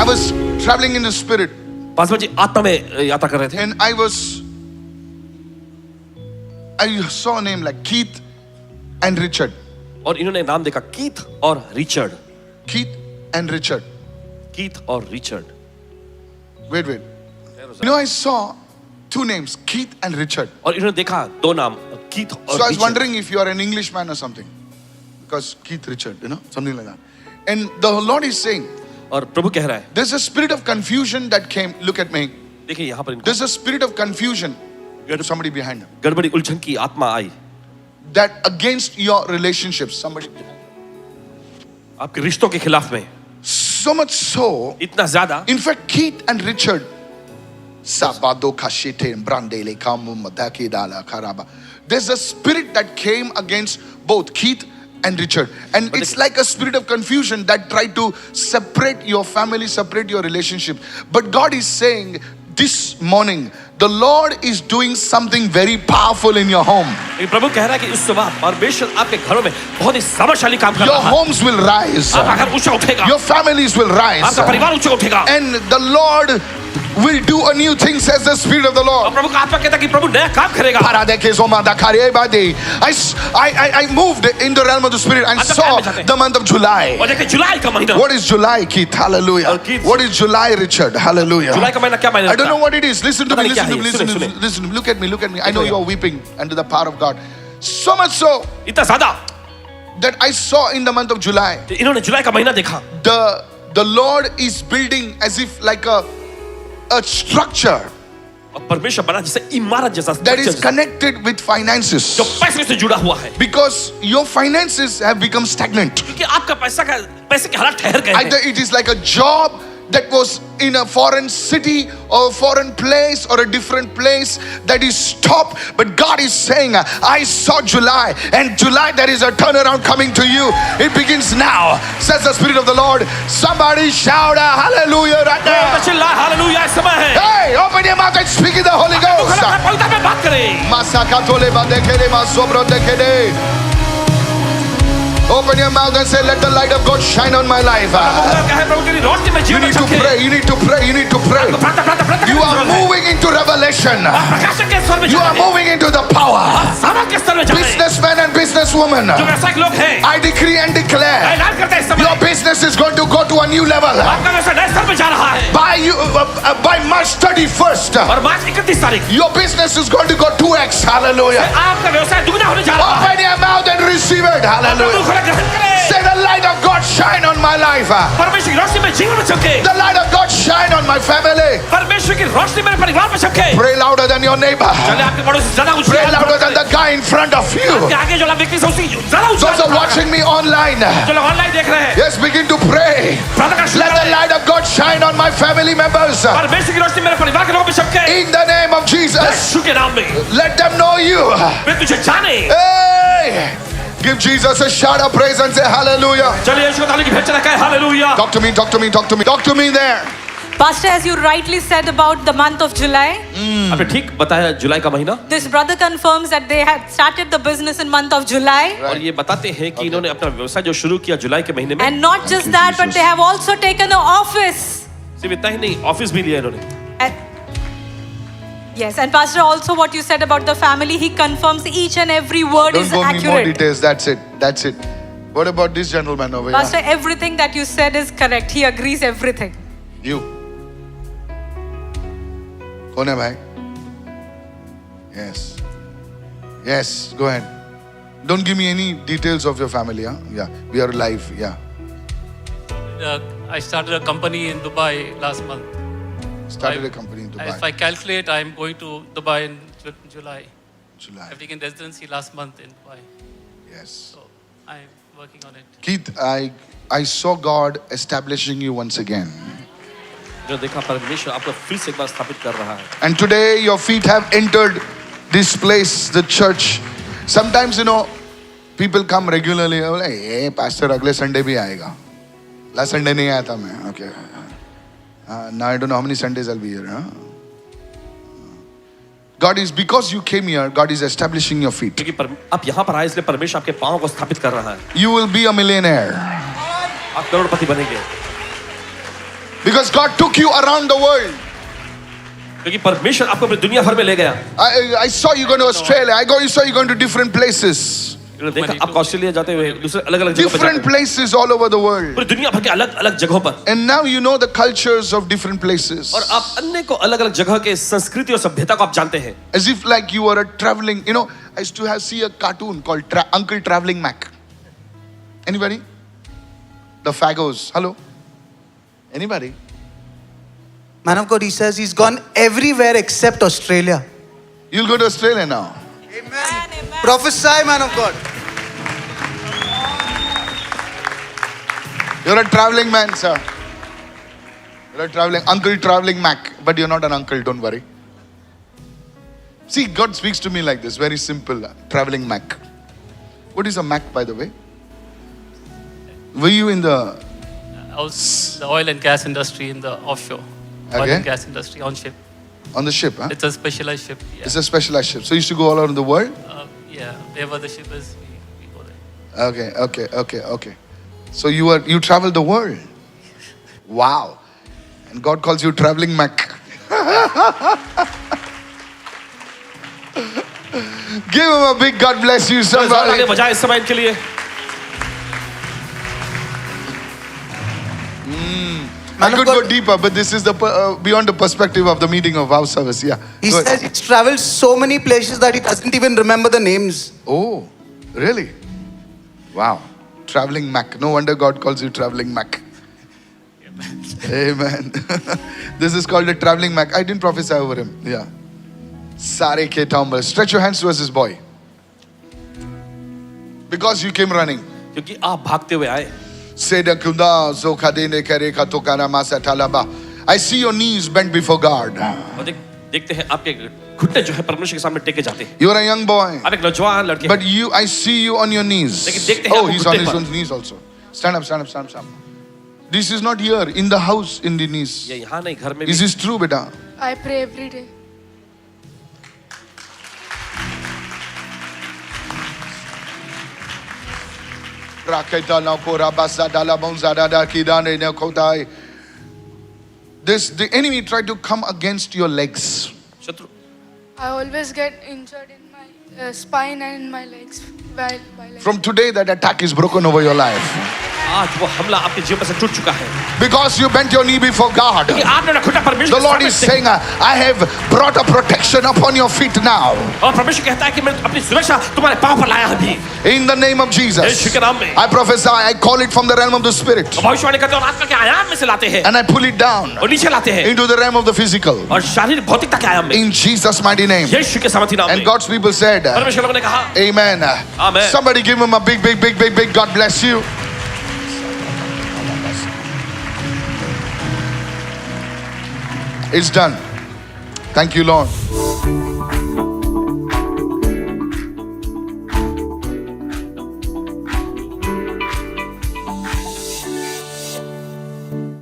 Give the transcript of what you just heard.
I was traveling in the spirit, Paswan ji आत्मा में यात्रा कर रहे थे and I saw a name like Keith and Richard. और इन्होंने नाम देखा कीथ और Richard. Keith and Richard. Keith और Richard. Wait. You know, I saw two names, Keith and Richard. और इन्होंने देखा दो नाम कीथ और So I was Richard. wondering if you are an Englishman or something, because Keith Richard, you know, something like that. And the Lord is saying, और प्रभु कह रहा है there's a spirit of confusion that came. Look at me. देखिए यहाँ पर इनको There's a spirit of confusion. Somebody behind him. गड़बड़ी उलझन की आत्मा आई That against your relationships. Somebody. आपके रिश्तों के खिलाफ में. So much so. इतना ज्यादा. In fact, Keith and Richard. Sabado kashite brandele kamu madaki dala karaba. There's a spirit that came against both Keith and Richard, and it's like a spirit of confusion that tried to separate your family, separate your relationship. But God is saying this morning, the Lord is doing something very powerful in your home. प्रभु कह रहा है कि इस सुबह परमेश्वर आपके घरों में बहुत ही सामर्थ्यशाली काम कर Your रहा है. homes will rise. आपका घर ऊंचा उठेगा. Your families will rise. आपका परिवार ऊंचा उठेगा. And the Lord will do a new thing, says the Spirit of the और Lord. प्रभु का आत्मा कहता है कि प्रभु नया काम करेगा. I moved in the realm of the Spirit and saw the month of July. और देखिए जुलाई का महीना. What is July, Keith? Hallelujah. Keith. What is July, Richard? Hallelujah. जुलाई का महीना क्या महीना? I don't know what it is. Listen to me, पता नहीं क्या listen to है. me, listen to me, सुने. listen to me. Look at me. I know you are weeping under the power of God. So much so इतना ज्यादा that I saw in the month of July, इन्होंने जुलाई का महीना देखा. the Lord is building as if like a structure और परमेश्वर बना जैसे इमारत जैसा that is structure connected with finances, जो पैसे से जुड़ा हुआ है. because your finances have become stagnant. क्योंकि आपका पैसे के हालात ठहर गए Either हैं. it is like a job that was in a foreign city or a foreign place or a different place that is stopped, but God is saying, I saw July, and July there is a turnaround coming to you. It begins now, says the Spirit of the Lord. Somebody shout a hallelujah right now. चिल्ला hallelujah इस समय है. Hey, open your mouth and speak in the Holy Ghost. पवित्र में बात करें. Masakatole badekele masobro dekele. Open your mouth and say, let the light of God shine on my life. You need to pray, you need to pray, you need to pray. You are moving into revelation. You are moving into the power. Businessmen and businesswomen, I decree and declare, your business is going to go to a new level. By March 31st, your business is going to go 2x. Hallelujah. Open your mouth and receive it. Hallelujah. Say, the light of God shine on my life. The light of God shine on my family. Pray louder than your neighbor. Pray louder than the guy in front of you. Those are watching me online. Yes, begin to pray. Let the light of God shine on my family members. In the name of Jesus. Let them know you. Hey! Give Jesus a shout of praise and say hallelujah. Talk to me, talk to me, talk to me. Talk to me there. Pastor, as you rightly said about the month of July, आपने ठीक बताया जुलाई का महीना. this brother confirms that they had started the business in month of July. और ये बताते हैं कि इन्होंने अपना व्यवसाय जो शुरू किया जुलाई के महीने में. And not just that, but they have also taken an office. सिर्फ इतना ही नहीं, ऑफिस भी लिया इन्होंने. Yes, and Pastor, also what you said about the family, he confirms each and every word Don't is go me more accurate. details. That's it. That's it. What about this gentleman over Pastor, here? everything that you said is correct. He agrees everything. You. कौन है भाई? Yes. Yes. Go ahead. Don't give me any details of your family. Huh? Yeah. We are live. Yeah. I started a company in Dubai last month. Started a company in Dubai. If I calculate, I'm going to Dubai in July. July. I've taken residency last month in Dubai. Yes. So I'm working on it. Keith, I saw God establishing you once again. जो देखा परमेश्वर आपको फिर से एक बार स्थापित कर रहा है. And today your feet have entered this place, the church. Sometimes, you know, people come regularly. Hey, pastor, अगले Sunday भी आएगा. Last Sunday नहीं आया था मैं. Okay. Now I don't know how many Sundays I'll be here. Huh? God is, because you came here, God is establishing your feet. क्योंकि आप यहाँ पर आए इसलिए परमेश्वर आपके पांव को स्थापित कर रहा है. You will be a millionaire. आप करोड़पति बनेंगे. Because God took you around the world. क्योंकि परमेश्वर आपको अपनी दुनिया भर में ले गया। I saw you going to Australia. I saw you going to different places. मैंने देखा आपको ऑस्ट्रेलिया जाते हुए दूसरे अलग-अलग जगहों पर Different जाते हुए। places all over the world. पूरी दुनिया भर के अलग-अलग जगहों पर। And now you know the cultures of different places. और आप अन्य को अलग-अलग जगह के संस्कृति और सभ्यता को आप जानते हैं। As if like you are a traveling, you know, I used to see a cartoon called Uncle Traveling Mac. Anybody? The Fagos. Hello? Anybody? Man of God, he says he's gone everywhere except Australia. You'll go to Australia now. Amen. Prophesy, man of God. You're a traveling man, sir. You're a traveling Uncle Traveling Mac, but you're not an uncle, don't worry. See, God speaks to me like this, very simple, traveling Mac. What is a Mac, by the way? Were you in the... I was the oil and gas industry in the offshore. Oil Okay. and gas industry on ship. On the ship, huh? It's a specialized ship. Yeah. It's a specialized ship. So you used to go all around the world? Yeah, wherever the ship is, we go there. Okay. So you travel the world. Wow. And God calls you traveling Mac. Give him a big God bless you, आगे somebody. बजाए इस समय इनके लिए। I Man of could God- go deeper, but this is the beyond the perspective of the meeting of house service. Yeah. He Go ahead. says he's traveled so many places that he doesn't even remember the names. Oh, really? Wow. Traveling Mac. No wonder God calls you traveling Mac. Amen. This is called a traveling Mac. I didn't prophesy over him. Yeah. Sare ke tumble. Stretch your hands towards this boy. Because you came running. क्योंकि आप भागते हुए आए। I see your knees bent before God. और देखते हैं आपके घुटने जो है परमेश्वर के सामने टेके जाते हैं। You're a young boy. आप एक नौजवान लड़के हैं। But I see you on your knees. लेकिन देखते हैं Oh, आपको he's on घुटने his पर। own knees also. Stand up. This is not here, in the house, in the knees. ये यहाँ नहीं घर में Is भी। this true, beta? I pray every day. The enemy tried to come against your legs. शत्रु I always get injured in my spine and in my legs while I From today, that attack is broken over your life. आज वो हमला आपके जीवन से टूट चुका है। Because you bent your knee before God. क्योंकि आपने अपना घुटना परमेश्वर The के Lord सामने is टेका। saying, I have brought a protection upon your feet now. और परमेश्वर कहता है कि मैं अपनी सुरक्षा तुम्हारे पांव पर लाया अभी। In the name of Jesus. यीशु के नाम में। I prophesy, I call it from the realm of the spirit. भविष्यवाणी करते हैं और आत्मा के आयाम में से लाते हैं And I pull it down और नीचे लाते हैं into the realm of the physical. और शारीरिक भौतिकता के आयाम में। In Jesus' mighty name. यीशु के सामर्थी नाम And में। God's people said, परमेश्वर लोगों ने कहा Amen. Amen. Somebody give him a big God bless you. It's done. Thank you, Lord.